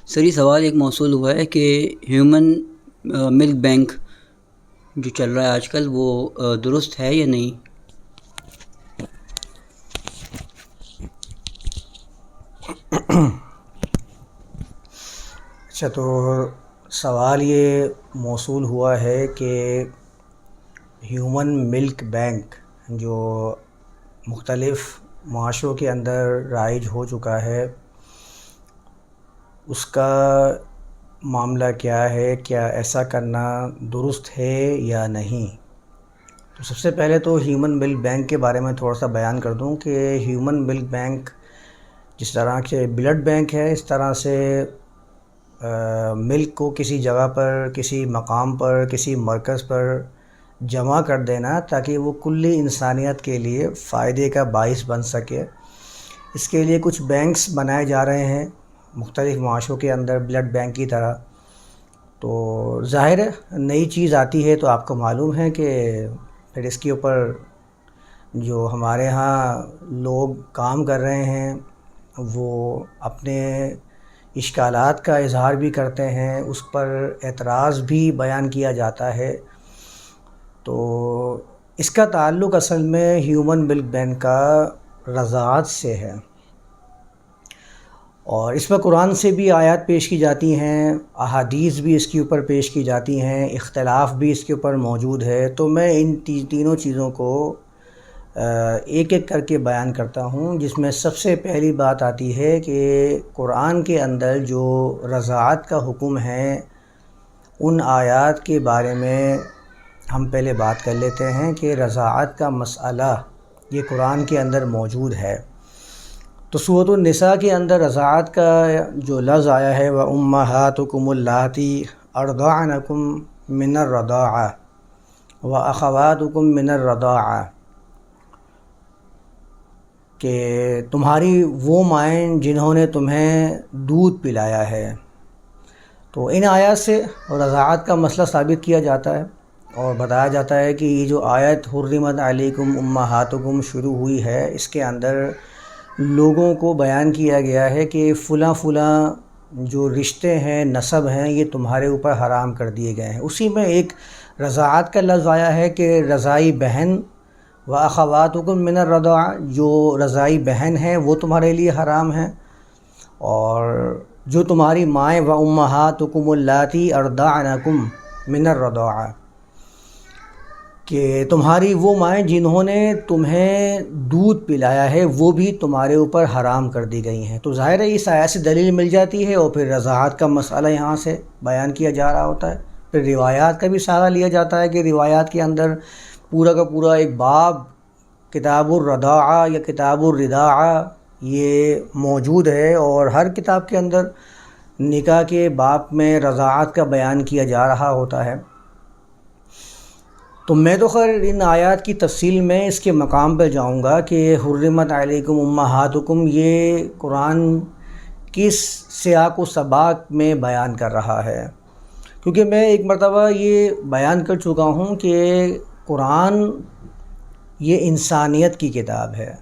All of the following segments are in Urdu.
سر یہ سوال ایک موصول ہوا ہے کہ ہیومن ملک بینک جو چل رہا ہے آج کل وہ درست ہے یا نہیں؟ اچھا، تو سوال یہ موصول ہوا ہے کہ ہیومن ملک بینک جو مختلف معاشروں کے اندر رائج ہو چکا ہے، اس کا معاملہ کیا ہے، کیا ایسا کرنا درست ہے یا نہیں؟ تو سب سے پہلے تو ہیومن ملک بینک کے بارے میں تھوڑا سا بیان کر دوں کہ ہیومن ملک بینک جس طرح کے بلڈ بینک ہے، اس طرح سے ملک کو کسی جگہ پر، کسی مقام پر، کسی مرکز پر جمع کر دینا تاکہ وہ کلی انسانیت کے لیے فائدے کا باعث بن سکے۔ اس کے لیے کچھ بینکس بنائے جا رہے ہیں مختلف معاشروں کے اندر بلڈ بینک کی طرح۔ تو ظاہر ہے نئی چیز آتی ہے تو آپ کو معلوم ہے کہ پھر اس کے اوپر جو ہمارے ہاں لوگ کام کر رہے ہیں وہ اپنے اشکالات کا اظہار بھی کرتے ہیں، اس پر اعتراض بھی بیان کیا جاتا ہے۔ تو اس کا تعلق اصل میں ہیومن ملک بینک کا رضاعت سے ہے، اور اس میں قرآن سے بھی آیات پیش کی جاتی ہیں، احادیث بھی اس کے اوپر پیش کی جاتی ہیں، اختلاف بھی اس کے اوپر موجود ہے۔ تو میں ان تینوں چیزوں کو ایک ایک کر کے بیان کرتا ہوں، جس میں سب سے پہلی بات آتی ہے کہ قرآن کے اندر جو رضاعت کا حکم ہے ان آیات کے بارے میں ہم پہلے بات کر لیتے ہیں کہ رضاعت کا مسئلہ یہ قرآن کے اندر موجود ہے۔ تو سورۃ النساء کے اندر رضاعت کا جو لفظ آیا ہے وَأُمَّهَاتُكُمُ اللَّاتِي أَرْضَعْنَكُم مِّنَ الرَّضَاعَةِ وَأَخَوَاتُكُم مِّنَ الرَّضَاعَةِ، کہ تمہاری وہ مائیں جنہوں نے تمہیں دودھ پلایا ہے۔ تو ان آیات سے رضاعت کا مسئلہ ثابت کیا جاتا ہے اور بتایا جاتا ہے کہ یہ جو آیت حرمت علیکم امہاتکم شروع ہوئی ہے، اس کے اندر لوگوں کو بیان کیا گیا ہے کہ فلاں فلاں جو رشتے ہیں، نسب ہیں، یہ تمہارے اوپر حرام کر دیے گئے ہیں۔ اسی میں ایک رضاعت کا لفظ آیا ہے کہ رضائی بہن وَأَخَوَاتُكُم مِّنَ الرَّضَاعَةِ، جو رضائی بہن ہیں وہ تمہارے لیے حرام ہیں، اور جو تمہاری مائیں وَأُمَّهَاتُكُمُ اللَّاتِي أَرْضَعْنَكُم مِّنَ الرَّضَاعَةِ، کہ تمہاری وہ مائیں جنہوں نے تمہیں دودھ پلایا ہے وہ بھی تمہارے اوپر حرام کر دی گئی ہیں۔ تو ظاہر ہے اس آیت سے دلیل مل جاتی ہے، اور پھر رضاعت کا مسئلہ یہاں سے بیان کیا جا رہا ہوتا ہے۔ پھر روایات کا بھی سہارا لیا جاتا ہے کہ روایات کے اندر پورا کا پورا ایک باب کتاب الرضاعہ یا کتاب الرضاعہ یہ موجود ہے، اور ہر کتاب کے اندر نکاح کے باب میں رضاعت کا بیان کیا جا رہا ہوتا ہے۔ تو میں تو خیر ان آیات کی تفصیل میں اس کے مقام پہ جاؤں گا کہ حرمت علیکم امہاتکم یہ قرآن کس سیاق و سباق میں بیان کر رہا ہے، کیونکہ میں ایک مرتبہ یہ بیان کر چکا ہوں کہ قرآن یہ انسانیت کی کتاب ہے۔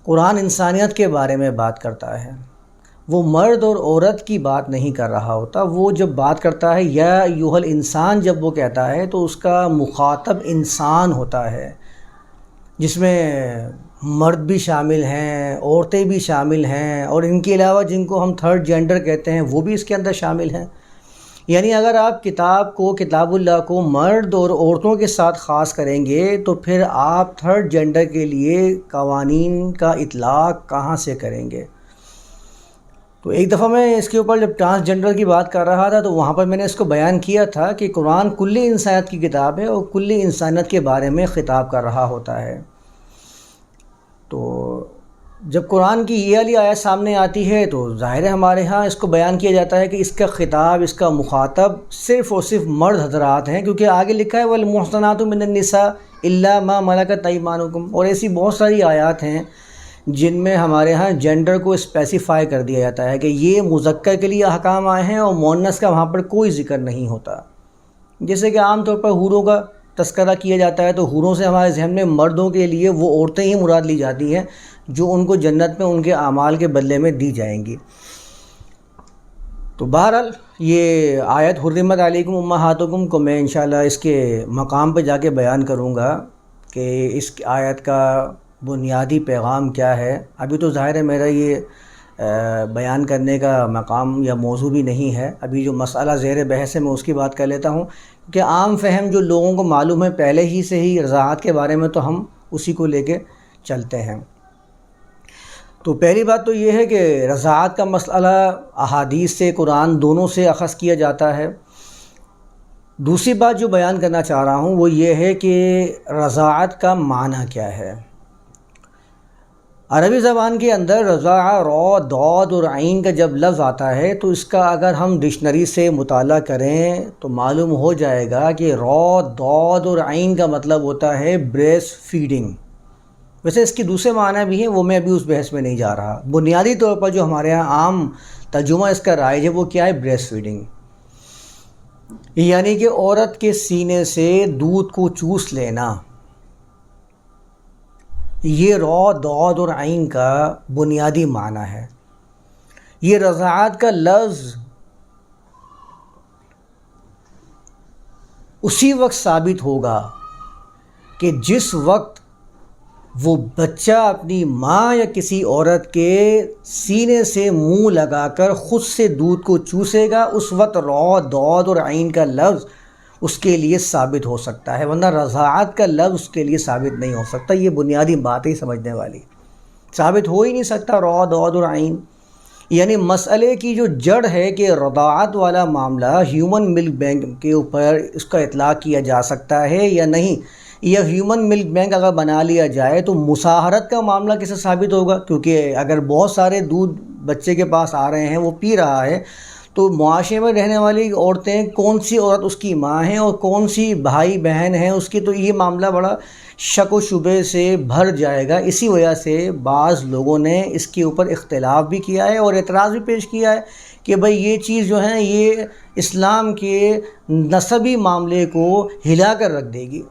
قرآن انسانیت کے بارے میں بات کرتا ہے، وہ مرد اور عورت کی بات نہیں کر رہا ہوتا۔ وہ جب بات کرتا ہے یا ایھا الانسان جب وہ کہتا ہے تو اس کا مخاطب انسان ہوتا ہے، جس میں مرد بھی شامل ہیں، عورتیں بھی شامل ہیں، اور ان کے علاوہ جن کو ہم تھرڈ جینڈر کہتے ہیں وہ بھی اس کے اندر شامل ہیں۔ یعنی اگر آپ کتاب اللہ کو مرد اور عورتوں کے ساتھ خاص کریں گے تو پھر آپ تھرڈ جینڈر کے لیے قوانین کا اطلاق کہاں سے کریں گے؟ تو ایک دفعہ میں اس کے اوپر جب ٹرانسجنڈر کی بات کر رہا تھا تو وہاں پر میں نے اس کو بیان کیا تھا کہ قرآن کلی انسانیت کی کتاب ہے اور کلی انسانیت کے بارے میں خطاب کر رہا ہوتا ہے۔ تو جب قرآن کی یہ والی آیت سامنے آتی ہے تو ظاہر ہے ہمارے ہاں اس کو بیان کیا جاتا ہے کہ اس کا خطاب، اس کا مخاطب صرف اور صرف مرد حضرات ہیں، کیونکہ آگے لکھا ہے وَالْمُحْصَنَاتُ مِنَ النِّسَاءِ إِلَّا مَا مَلَكَتْ أَيْمَانُكُمْ، اور ایسی بہت ساری آیات ہیں جن میں ہمارے ہاں جینڈر کو اسپیسیفائی کر دیا جاتا ہے کہ یہ مذکر کے لیے احکام آئے ہیں اور مؤنث کا وہاں پر کوئی ذکر نہیں ہوتا۔ جیسے کہ عام طور پر حوروں کا تذکرہ کیا جاتا ہے تو حوروں سے ہمارے ذہن میں مردوں کے لیے وہ عورتیں ہی مراد لی جاتی ہیں جو ان کو جنت میں ان کے اعمال کے بدلے میں دی جائیں گی۔ تو بہرحال یہ آیت حرمت علیکم امہاتکم کو میں انشاءاللہ اس کے مقام پہ جا کے بیان کروں گا کہ اس آیت کا بنیادی پیغام کیا ہے. ابھی تو ظاہر ہے میرا یہ بیان کرنے کا مقام یا موضوع بھی نہیں ہے. ابھی جو مسئلہ زیر بحث ہے میں اس کی بات کر لیتا ہوں کہ عام فہم جو لوگوں کو معلوم ہے پہلے ہی سے ہی رضاعت کے بارے میں تو ہم اسی کو لے کے چلتے ہیں. تو پہلی بات تو یہ ہے کہ رضاعت کا مسئلہ احادیث سے قرآن دونوں سے اخذ کیا جاتا ہے. دوسری بات جو بیان کرنا چاہ رہا ہوں وہ یہ ہے کہ رضاعت کا معنی کیا ہے. عربی زبان کے اندر رضاع را ضاد اور عین کا جب لفظ آتا ہے تو اس کا اگر ہم ڈکشنری سے مطالعہ کریں تو معلوم ہو جائے گا کہ را ضاد اور عین کا مطلب ہوتا ہے بریسٹ فیڈنگ. ویسے اس کے دوسرے معنی بھی ہیں، وہ میں ابھی اس بحث میں نہیں جا رہا. بنیادی طور پر جو ہمارے ہاں عام ترجمہ اس کا رائج ہے وہ کیا ہے؟ بریسٹ فیڈنگ، یعنی کہ عورت کے سینے سے دودھ کو چوس لینا. یہ را ضاد اور عین کا بنیادی معنی ہے. یہ رضاعت کا لفظ اسی وقت ثابت ہوگا کہ جس وقت وہ بچہ اپنی ماں یا کسی عورت کے سینے سے منہ لگا کر خود سے دودھ کو چوسے گا، اس وقت را ضاد اور عین کا لفظ اس کے لیے ثابت ہو سکتا ہے، ورنہ رضاعت کا لفظ اس کے لیے ثابت نہیں ہو سکتا. یہ بنیادی بات ہی سمجھنے والی، ثابت ہو ہی نہیں سکتا را ضاد اور عین. یعنی مسئلے کی جو جڑ ہے کہ رضاعت والا معاملہ ہیومن ملک بینک کے اوپر اس کا اطلاق کیا جا سکتا ہے یا نہیں، یا ہیومن ملک بینک اگر بنا لیا جائے تو مساہرت کا معاملہ کیسے ثابت ہوگا؟ کیونکہ اگر بہت سارے دودھ بچے کے پاس آ رہے ہیں، وہ پی رہا ہے، تو معاشرے میں رہنے والی عورتیں کون سی عورت اس کی ماں ہیں اور کون سی بھائی بہن ہیں اس کی، تو یہ معاملہ بڑا شک و شبے سے بھر جائے گا. اسی وجہ سے بعض لوگوں نے اس کے اوپر اختلاف بھی کیا ہے اور اعتراض بھی پیش کیا ہے کہ بھئی یہ چیز جو ہے یہ اسلام کے نسبی معاملے کو ہلا کر رکھ دے گی.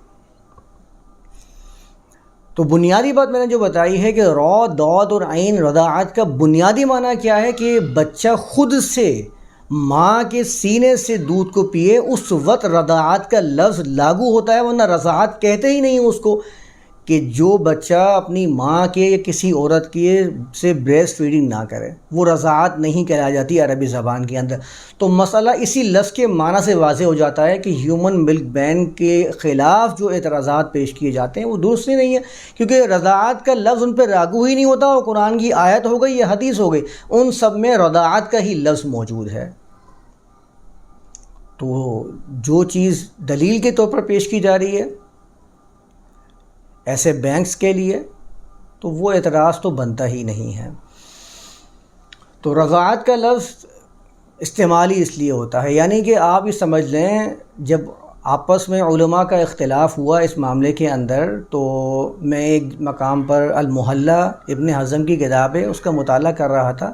تو بنیادی بات میں نے جو بتائی ہے کہ را ضاد اور عین رضاعت کا بنیادی معنی کیا ہے کہ بچہ خود سے ماں کے سینے سے دودھ کو پیے، اس وقت رضاعت کا لفظ لاگو ہوتا ہے، ورنہ رضاعت کہتے ہی نہیں اس کو. کہ جو بچہ اپنی ماں کے یا کسی عورت کے سے بریسٹ فیڈنگ نہ کرے وہ رضاعت نہیں کہلائی جاتی عربی زبان کے اندر. تو مسئلہ اسی لفظ کے معنی سے واضح ہو جاتا ہے کہ ہیومن ملک بینک کے خلاف جو اعتراضات پیش کیے جاتے ہیں وہ درست نہیں ہے، کیونکہ رضاعت کا لفظ ان پہ لاگو ہی نہیں ہوتا، اور قرآن کی آیت ہو گئی یا حدیث ہو گئی، ان سب میں رضاعت کا ہی لفظ موجود ہے. تو جو چیز دلیل کے طور پر پیش کی جا رہی ہے ایسے بینکس کے لیے تو وہ اعتراض تو بنتا ہی نہیں ہے. تو رضاعت کا لفظ استعمال ہی اس لیے ہوتا ہے، یعنی کہ آپ یہ سمجھ لیں جب آپس میں علماء کا اختلاف ہوا اس معاملے کے اندر، تو میں ایک مقام پر المحلہ ابن حزم کی کتاب ہے اس کا مطالعہ کر رہا تھا.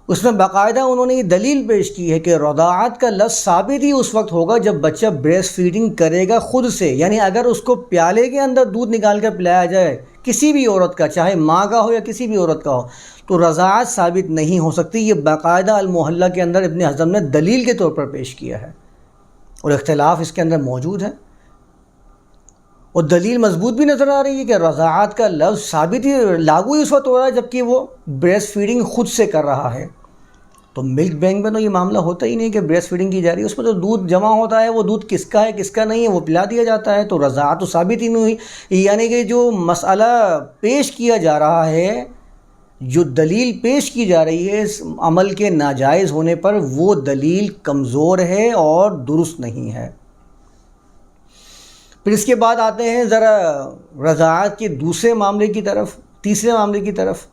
اس میں باقاعدہ انہوں نے یہ دلیل پیش کی ہے کہ رضاعت کا لفظ ثابت ہی اس وقت ہوگا جب بچہ بریسٹ فیڈنگ کرے گا خود سے، یعنی اگر اس کو پیالے کے اندر دودھ نکال کر پلایا جائے کسی بھی عورت کا، چاہے ماں کا ہو یا کسی بھی عورت کا ہو، تو رضاعت ثابت نہیں ہو سکتی. یہ باقاعدہ المحلہ کے اندر ابن حزم نے دلیل کے طور پر پیش کیا ہے، اور اختلاف اس کے اندر موجود ہے، اور دلیل مضبوط بھی نظر آ رہی ہے کہ رضاعت کا لفظ ثابت ہی لاگو ہی اس وقت ہو رہا ہے جبکہ وہ بریسٹ فیڈنگ خود سے کر رہا ہے. تو ملک بینک میں تو یہ معاملہ ہوتا ہی نہیں کہ بریسٹ فیڈنگ کی جا رہی ہے، اس میں تو دودھ جمع ہوتا ہے، وہ دودھ کس کا ہے کس کا نہیں ہے وہ پلا دیا جاتا ہے. تو رضاعت تو ثابت ہی نہیں ہوئی. یعنی کہ جو مسئلہ پیش کیا جا رہا ہے، جو دلیل پیش کی جا رہی ہے اس عمل کے ناجائز ہونے پر، وہ دلیل کمزور ہے اور درست نہیں ہے. پھر اس کے بعد آتے ہیں ذرا رضاعت کے دوسرے معاملے کی طرف، تیسرے معاملے کی طرف،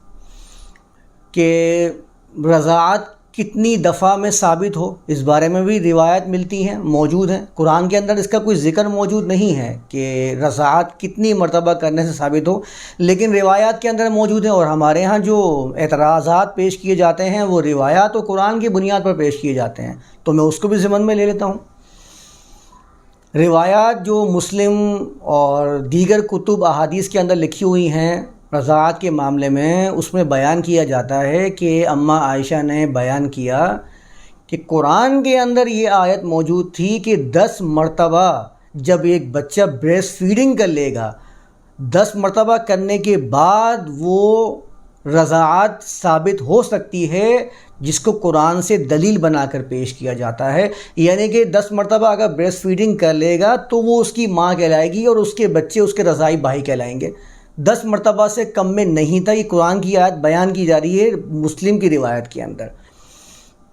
کہ رضاعت کتنی دفعہ میں ثابت ہو. اس بارے میں بھی روایت ملتی ہیں، موجود ہیں. قرآن کے اندر اس کا کوئی ذکر موجود نہیں ہے کہ رضاعت کتنی مرتبہ کرنے سے ثابت ہو، لیکن روایات کے اندر موجود ہیں. اور ہمارے ہاں جو اعتراضات پیش کیے جاتے ہیں وہ روایات و قرآن کی بنیاد پر پیش کیے جاتے ہیں، تو میں اس کو بھی ضمن میں لے لیتا ہوں. روایات جو مسلم اور دیگر کتب احادیث کے اندر لکھی ہوئی ہیں رضاعت کے معاملے میں، اس میں بیان کیا جاتا ہے کہ اماں عائشہ نے بیان کیا کہ قرآن کے اندر یہ آیت موجود تھی کہ 10 مرتبہ جب ایک بچہ بریسٹ فیڈنگ کر لے گا، 10 مرتبہ کرنے کے بعد وہ رضاعت ثابت ہو سکتی ہے، جس کو قرآن سے دلیل بنا کر پیش کیا جاتا ہے. یعنی کہ 10 مرتبہ اگر بریسٹ فیڈنگ کر لے گا تو وہ اس کی ماں کہلائے گی اور اس کے بچے اس کے رضاعی بھائی کہلائیں گے. 10 مرتبہ سے کم میں نہیں تھا. یہ قرآن کی آیت بیان کی جا رہی ہے مسلم کی روایت کے اندر.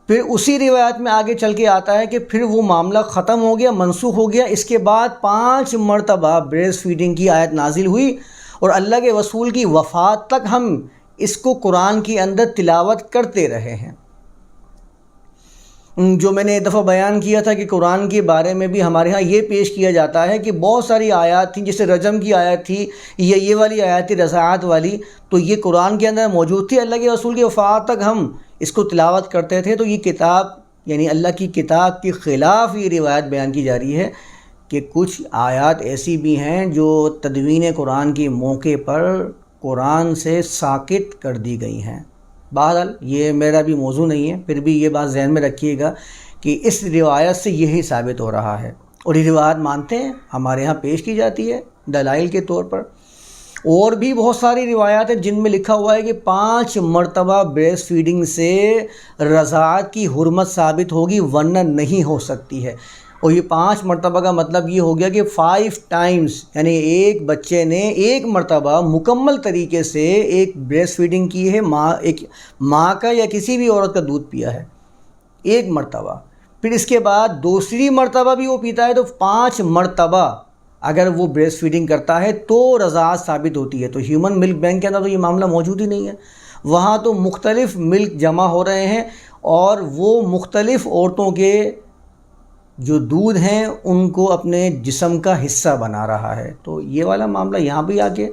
پھر اسی روایت میں آگے چل کے آتا ہے کہ پھر وہ معاملہ ختم ہو گیا، منسوخ ہو گیا. اس کے بعد 5 مرتبہ بریسٹ فیڈنگ کی آیت نازل ہوئی اور اللہ کے رسول کی وفات تک ہم اس کو قرآن کے اندر تلاوت کرتے رہے ہیں. جو میں نے ایک دفعہ بیان کیا تھا کہ قرآن کے بارے میں بھی ہمارے ہاں یہ پیش کیا جاتا ہے کہ بہت ساری آیات تھیں، جیسے رجم کی آیت تھی یا یہ والی آیت تھی رضاعت والی، تو یہ قرآن کے اندر موجود تھی. اللہ کے رسول کی وفات تک ہم اس کو تلاوت کرتے تھے. تو یہ کتاب یعنی اللہ کی کتاب کے خلاف یہ روایت بیان کی جا رہی ہے کہ کچھ آیات ایسی بھی ہیں جو تدوین قرآن کے موقع پر قرآن سے ساقط کر دی گئی ہیں. بہرحال یہ میرا بھی موضوع نہیں ہے، پھر بھی یہ بات ذہن میں رکھیے گا کہ اس روایت سے یہی ثابت ہو رہا ہے، اور یہ روایت مانتے ہیں، ہمارے ہاں پیش کی جاتی ہے دلائل کے طور پر. اور بھی بہت ساری روایات ہیں جن میں لکھا ہوا ہے کہ 5 مرتبہ بریسٹ فیڈنگ سے رضاعت کی حرمت ثابت ہوگی ورنہ نہیں ہو سکتی ہے. اور یہ 5 مرتبہ کا مطلب یہ ہو گیا کہ 5 ٹائمز، یعنی ایک بچے نے ایک مرتبہ مکمل طریقے سے ایک بریسٹ فیڈنگ کی ہے، ایک ماں کا یا کسی بھی عورت کا دودھ پیا ہے ایک مرتبہ. پھر اس کے بعد دوسری مرتبہ بھی وہ پیتا ہے تو 5 مرتبہ اگر وہ بریسٹ فیڈنگ کرتا ہے تو رضاعت ثابت ہوتی ہے. تو ہیومن ملک بینک کے اندر تو یہ معاملہ موجود ہی نہیں ہے. وہاں تو مختلف ملک جمع ہو رہے ہیں اور وہ مختلف عورتوں کے جو دودھ ہیں ان کو اپنے جسم کا حصہ بنا رہا ہے. تو یہ والا معاملہ یہاں بھی آ کے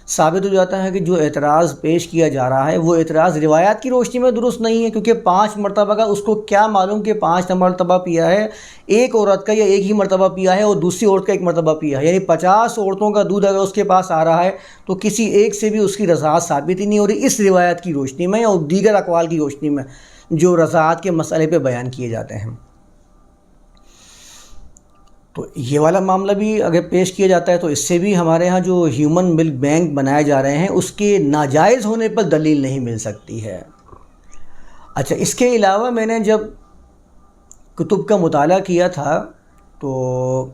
ثابت ہو جاتا ہے کہ جو اعتراض پیش کیا جا رہا ہے وہ اعتراض روایات کی روشنی میں درست نہیں ہے، کیونکہ 5 مرتبہ کا اس کو کیا معلوم کہ 5 مرتبہ پیا ہے ایک عورت کا یا ایک ہی مرتبہ پیا ہے اور دوسری عورت کا ایک مرتبہ پیا ہے. یعنی 50 عورتوں کا دودھ اگر اس کے پاس آ رہا ہے تو کسی ایک سے بھی اس کی رضاعت ثابت ہی نہیں ہو رہی اس روایت کی روشنی میں اور دیگر اقوال کی روشنی میں جو رضاعت کے مسئلے پہ بیان کیے جاتے ہیں. تو یہ والا معاملہ بھی اگر پیش کیا جاتا ہے تو اس سے بھی ہمارے ہاں جو ہیومن ملک بینک بنائے جا رہے ہیں اس کے ناجائز ہونے پر دلیل نہیں مل سکتی ہے. اچھا، اس کے علاوہ میں نے جب کتب کا مطالعہ کیا تھا تو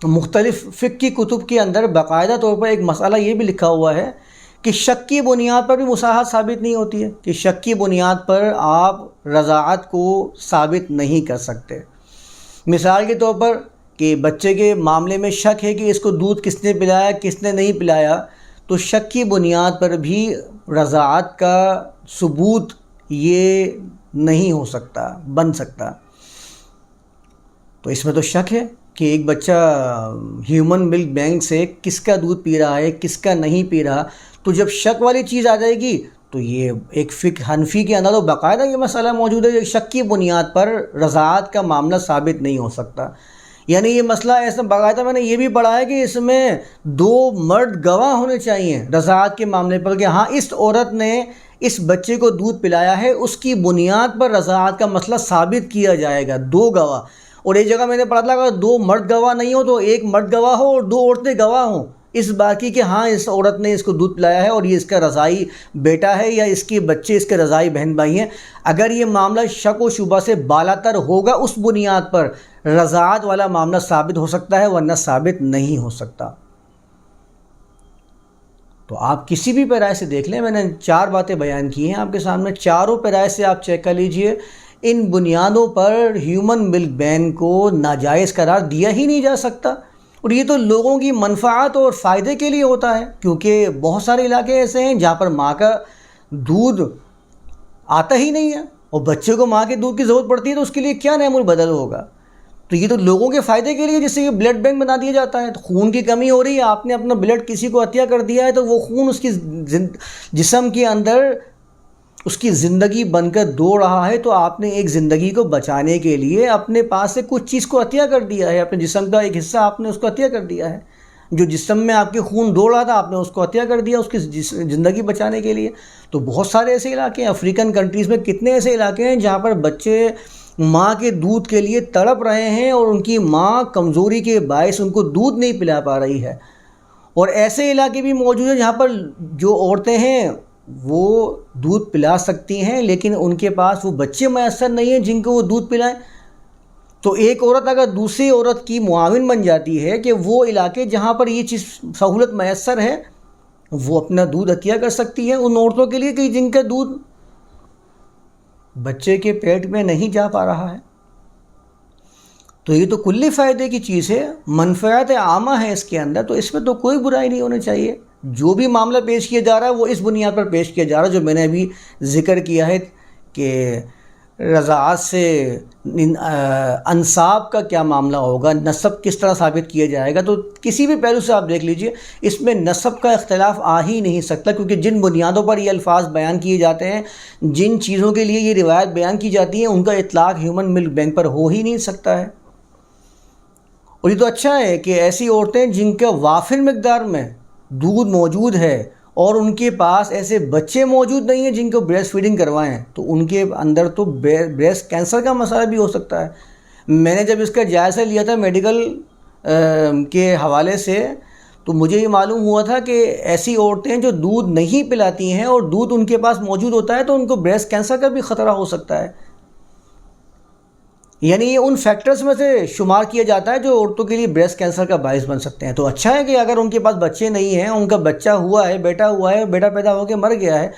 مختلف فقہ کی کتب کے اندر باقاعدہ طور پر ایک مسئلہ یہ بھی لکھا ہوا ہے کہ شک کی بنیاد پر بھی مصاحت ثابت نہیں ہوتی ہے، کہ شک کی بنیاد پر آپ رضاعت کو ثابت نہیں کر سکتے. مثال کے طور پر کہ بچے کے معاملے میں شک ہے کہ اس کو دودھ کس نے پلایا کس نے نہیں پلایا، تو شک کی بنیاد پر بھی رضاعت کا ثبوت یہ نہیں ہو سکتا، بن سکتا. تو اس میں تو شک ہے کہ ایک بچہ ہیومن ملک بینک سے کس کا دودھ پی رہا ہے کس کا نہیں پی رہا. تو جب شک والی چیز آ جائے گی تو یہ ایک فقہ حنفی کے اندر تو باقاعدہ یہ مسئلہ موجود ہے کہ شک کی بنیاد پر رضاعت کا معاملہ ثابت نہیں ہو سکتا. یعنی یہ مسئلہ ایسا باقاعدہ میں نے یہ بھی پڑھا ہے کہ اس میں 2 مرد گواہ ہونے چاہیے رضاعت کے معاملے پر کہ ہاں اس عورت نے اس بچے کو دودھ پلایا ہے، اس کی بنیاد پر رضاعت کا مسئلہ ثابت کیا جائے گا. 2 گواہ. اور ایک جگہ میں نے پڑھا تھا کہ 2 مرد گواہ نہیں ہو تو 1 مرد گواہ ہو اور 2 عورتیں گواہ ہوں اس بات کی کہ ہاں اس عورت نے اس کو دودھ پلایا ہے اور یہ اس کا رضائی بیٹا ہے یا اس کے بچے اس کے رضائی بہن بھائی ہیں. اگر یہ معاملہ شک و شبہ سے بالاتر ہوگا اس بنیاد پر رضاعت والا معاملہ ثابت ہو سکتا ہے ورنہ ثابت نہیں ہو سکتا. تو آپ کسی بھی پیرائے سے دیکھ لیں، میں نے 4 باتیں بیان کی ہیں آپ کے سامنے، چاروں پیرائے سے آپ چیک کر لیجئے. ان بنیادوں پر ہیومن ملک بینک کو ناجائز قرار دیا ہی نہیں جا سکتا. اور یہ تو لوگوں کی منفعت اور فائدے کے لیے ہوتا ہے، کیونکہ بہت سارے علاقے ایسے ہیں جہاں پر ماں کا دودھ آتا ہی نہیں ہے اور بچے کو ماں کے دودھ کی ضرورت پڑتی ہے تو اس کے لیے کیا نعم البدل ہوگا. تو یہ تو لوگوں کے فائدے کے لیے، جس سے یہ بلڈ بینک بنا دیا جاتا ہے. تو خون کی کمی ہو رہی ہے، آپ نے اپنا بلڈ کسی کو عطیہ کر دیا ہے تو وہ خون اس کی جسم کے اندر اس کی زندگی بن کر دوڑ رہا ہے، تو آپ نے ایک زندگی کو بچانے کے لیے اپنے پاس سے کچھ چیز کو عطیہ کر دیا ہے، اپنے جسم کا ایک حصہ آپ نے اس کو عطیہ کر دیا ہے. جو جسم میں آپ کے خون دوڑ رہا تھا آپ نے اس کو عطیہ کر دیا اس کی زندگی بچانے کے لیے. تو بہت سارے ایسے علاقے ہیں افریقن کنٹریز میں، کتنے ایسے علاقے ہیں جہاں پر بچے ماں کے دودھ کے لیے تڑپ رہے ہیں اور ان کی ماں کمزوری کے باعث ان کو دودھ نہیں پلا پا رہی ہے. اور ایسے علاقے بھی موجود ہیں جہاں پر جو عورتیں ہیں وہ دودھ پلا سکتی ہیں لیکن ان کے پاس وہ بچے میسر نہیں ہیں جن کو وہ دودھ پلائیں. تو ایک عورت اگر دوسری عورت کی معاون بن جاتی ہے کہ وہ علاقے جہاں پر یہ چیز سہولت میسر ہے وہ اپنا دودھ عطیہ کر سکتی ہے ان عورتوں کے لیے کہ جن کا دودھ بچے کے پیٹ میں نہیں جا پا رہا ہے. تو یہ تو کلی فائدے کی چیز ہے، منفعت عامہ ہے اس کے اندر، تو اس میں تو کوئی برائی نہیں ہونی چاہیے. جو بھی معاملہ پیش کیا جا رہا ہے وہ اس بنیاد پر پیش کیا جا رہا ہے جو میں نے ابھی ذکر کیا ہے کہ رضاعت سے انساب کا کیا معاملہ ہوگا، نسب کس طرح ثابت کیا جائے گا. تو کسی بھی پہلو سے آپ دیکھ لیجئے اس میں نسب کا اختلاف آ ہی نہیں سکتا، کیونکہ جن بنیادوں پر یہ الفاظ بیان کیے جاتے ہیں، جن چیزوں کے لیے یہ روایت بیان کی جاتی ہیں، ان کا اطلاق ہیومن ملک بینک پر ہو ہی نہیں سکتا ہے. اور یہ تو اچھا ہے کہ ایسی عورتیں جن کا وافر مقدار میں دودھ موجود ہے اور ان کے پاس ایسے بچے موجود نہیں ہیں جن کو بریسٹ فیڈنگ کروائیں، تو ان کے اندر تو بریسٹ کینسر کا مسئلہ بھی ہو سکتا ہے. میں نے جب اس کا جائزہ لیا تھا میڈیکل کے حوالے سے تو مجھے یہ معلوم ہوا تھا کہ ایسی عورتیں جو دودھ نہیں پلاتی ہیں اور دودھ ان کے پاس موجود ہوتا ہے تو ان کو بریسٹ کینسر کا بھی خطرہ ہو سکتا ہے. یعنی یہ ان فیکٹرز میں سے شمار کیا جاتا ہے جو عورتوں کے لیے بریسٹ کینسر کا باعث بن سکتے ہیں. تو اچھا ہے کہ اگر ان کے پاس بچے نہیں ہیں، ان کا بچہ ہوا ہے، بیٹا پیدا ہو کے مر گیا ہے،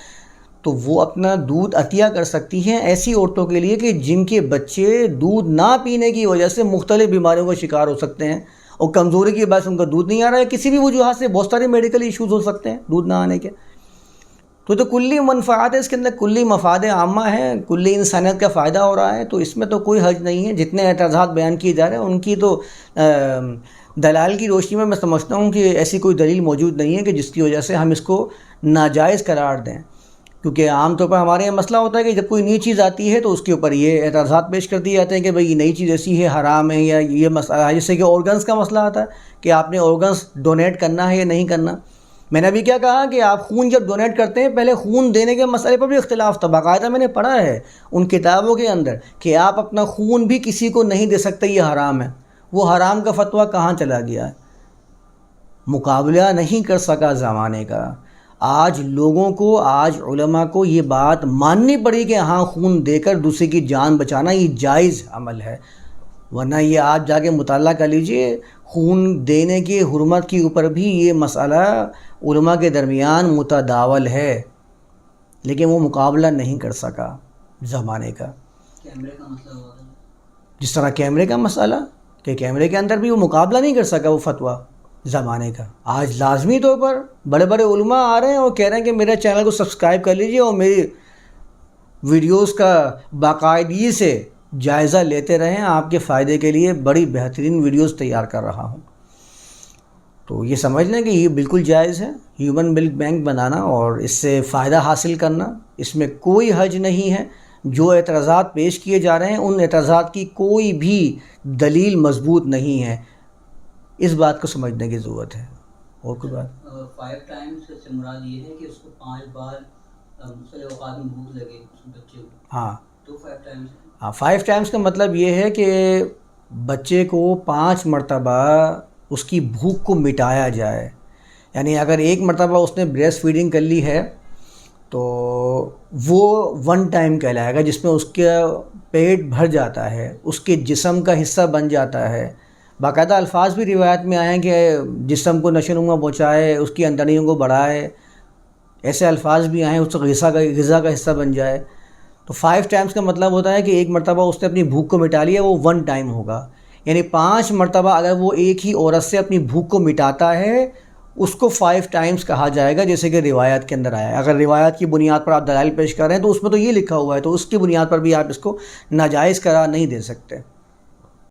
تو وہ اپنا دودھ عطیہ کر سکتی ہیں ایسی عورتوں کے لیے کہ جن کے بچے دودھ نہ پینے کی وجہ سے مختلف بیماریوں کا شکار ہو سکتے ہیں اور کمزوری کی باعث ان کا دودھ نہیں آ رہا ہے. کسی بھی وجوہات سے بہت سارے میڈیکل ایشوز ہو سکتے ہیں دودھ نہ آنے کے. تو کلی منفعات ہے اس کے اندر، کلی مفاد عامہ ہے، کلی انسانیت کا فائدہ ہو رہا ہے. تو اس میں تو کوئی حرج نہیں ہے. جتنے اعتراضات بیان کیے جا رہے ہیں ان کی تو دلائل کی روشنی میں سمجھتا ہوں کہ ایسی کوئی دلیل موجود نہیں ہے کہ جس کی وجہ سے ہم اس کو ناجائز قرار دیں. کیونکہ عام طور پر ہمارے یہاں مسئلہ ہوتا ہے کہ جب کوئی نئی چیز آتی ہے تو اس کے اوپر یہ اعتراضات پیش کر دیے جاتے ہیں کہ بھئی یہ نئی چیز ایسی ہے، حرام ہے، یا یہ مسئلہ ہے. جیسے کہ آرگنز کا مسئلہ آتا ہے کہ آپ نے آرگنز ڈونیٹ کرنا ہے یا نہیں کرنا. میں نے ابھی کیا کہا کہ آپ خون جب ڈونیٹ کرتے ہیں، پہلے خون دینے کے مسئلے پر بھی اختلاف تھا. باقاعدہ میں نے پڑھا ہے ان کتابوں کے اندر کہ آپ اپنا خون بھی کسی کو نہیں دے سکتے، یہ حرام ہے. وہ حرام کا فتویٰ کہاں چلا گیا ہے؟ مقابلہ نہیں کر سکا زمانے کا. آج لوگوں کو، آج علماء کو یہ بات ماننی پڑی کہ ہاں خون دے کر دوسرے کی جان بچانا یہ جائز عمل ہے. ورنہ یہ آپ جا کے مطالعہ کر لیجئے، خون دینے کی حرمت کے اوپر بھی یہ مسئلہ علماء کے درمیان متداول ہے، لیکن وہ مقابلہ نہیں کر سکا زمانے کا. کیمرے کا مسئلہ ہوا ہے، جس طرح کیمرے کا مسئلہ کہ کیمرے کے اندر بھی وہ مقابلہ نہیں کر سکا وہ فتویٰ زمانے کا. آج لازمی طور پر بڑے بڑے علماء آ رہے ہیں اور کہہ رہے ہیں کہ میرے چینل کو سبسکرائب کر لیجئے اور میری ویڈیوز کا باقاعدگی سے جائزہ لیتے رہیں. آپ کے فائدے کے لیے بڑی بہترین ویڈیوز تیار کر رہا ہوں. تو یہ سمجھ لیں کہ یہ بالکل جائز ہے ہیومن ملک بینک بنانا اور اس سے فائدہ حاصل کرنا. اس میں کوئی حرج نہیں ہے. جو اعتراضات پیش کیے جا رہے ہیں ان اعتراضات کی کوئی بھی دلیل مضبوط نہیں ہے. اس بات کو سمجھنے کی ضرورت ہے. اور کوئی بات؟ 5 ٹائمز سے مراد یہ ہے کہ اس کو 5 بار مختلف اوقات میں بھوک لگے اس بچے کو. ہاں تو 5 ٹائمز. ہاں 5 ٹائمز کا مطلب یہ ہے کہ بچے کو 5 مرتبہ اس کی بھوک کو مٹایا جائے. یعنی اگر ایک مرتبہ اس نے بریسٹ فیڈنگ کر لی ہے تو وہ 1 ٹائم کہلائے گا، جس میں اس کا پیٹ بھر جاتا ہے، اس کے جسم کا حصہ بن جاتا ہے. باقاعدہ الفاظ بھی روایت میں آئے ہیں کہ جسم کو نشوونما پہنچائے، اس کی اندڑیوں کو بڑھائے. ایسے الفاظ بھی آئے ہیں اس غذا کا حصہ بن جائے. تو 5 ٹائمز کا مطلب ہوتا ہے کہ ایک مرتبہ اس نے اپنی بھوک کو مٹا لیا، وہ 1 ٹائم ہوگا. یعنی 5 مرتبہ اگر وہ ایک ہی عورت سے اپنی بھوک کو مٹاتا ہے اس کو 5 ٹائمز کہا جائے گا، جیسے کہ روایات کے اندر آیا ہے. اگر روایات کی بنیاد پر آپ دلائل پیش کر رہے ہیں تو اس میں تو یہ لکھا ہوا ہے، تو اس کی بنیاد پر بھی آپ اس کو ناجائز قرار نہیں دے سکتے.